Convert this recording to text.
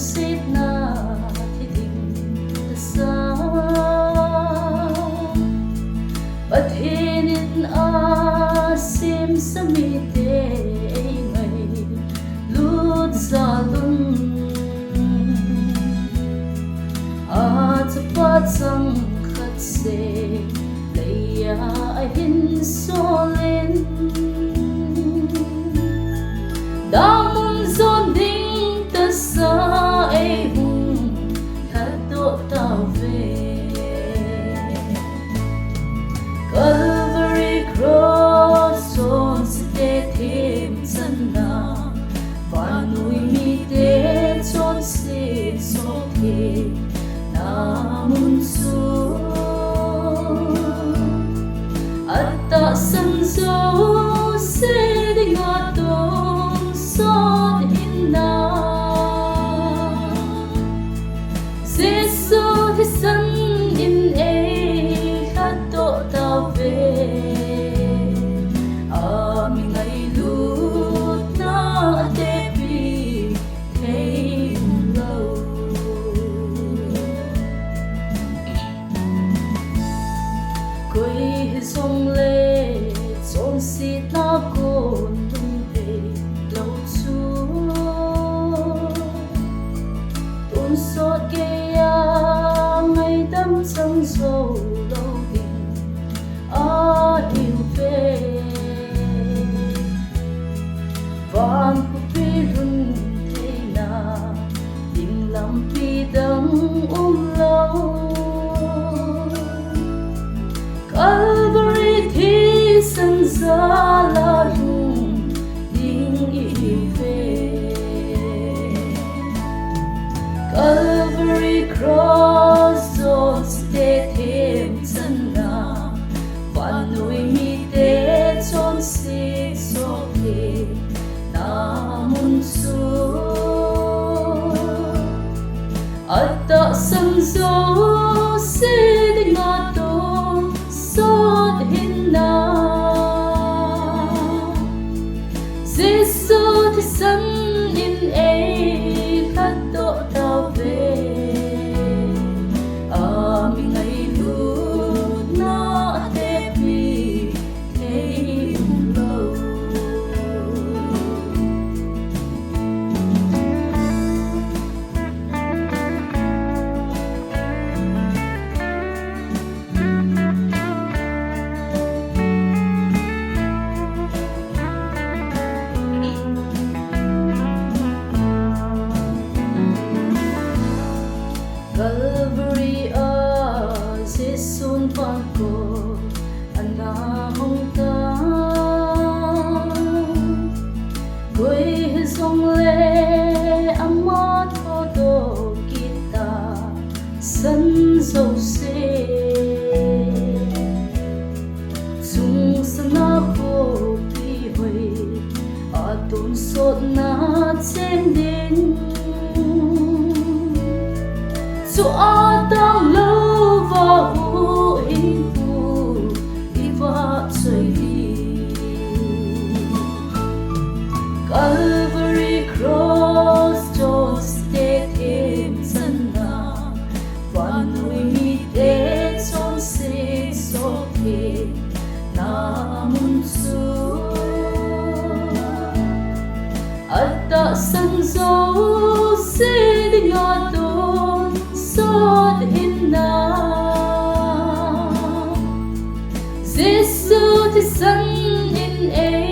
xít na thì tình ta xa bất hin a sim sa mi te ngày lut ra lung a chapa chang khat se leia ahin so lên damun zon ding ta sa ahung tha do tao về Calvary cross on ste themjilna vanui mi te chon se so ke Namsung'a atta sanzo se ding atong sot hinna Giêsu thì sân in e khát độ tao về mình ngày lunglutna te bi thei lâu quay hijong lệ chôn xịt na cồn lung thei lâu chúa tosot ngày đắm trong joulou hình ahapeh van pi run thei na ding lam pi dang lâu Calvary thi san za la rung ding i về Calvary cross on ste themjilna vanui mi te chon se so ke Namsung'a atta sanzo se ding atong sot hinna Giêsu thì sân in e khát độ tao về mình ngày lunglutna te bi thei lâu Calvary Giêsun van ko anahung ta quay hijong le ama tho do kita san dâu se chung sana ko pi hoi a tosot na chen din Chúa đang lâu và hữu hình phù đi và trời đi Calvary cross cho ste themjilna vanui mi te chon se so ke Namsung'a atta sanzo se ding atong sot hinna Giêsu thì sân in e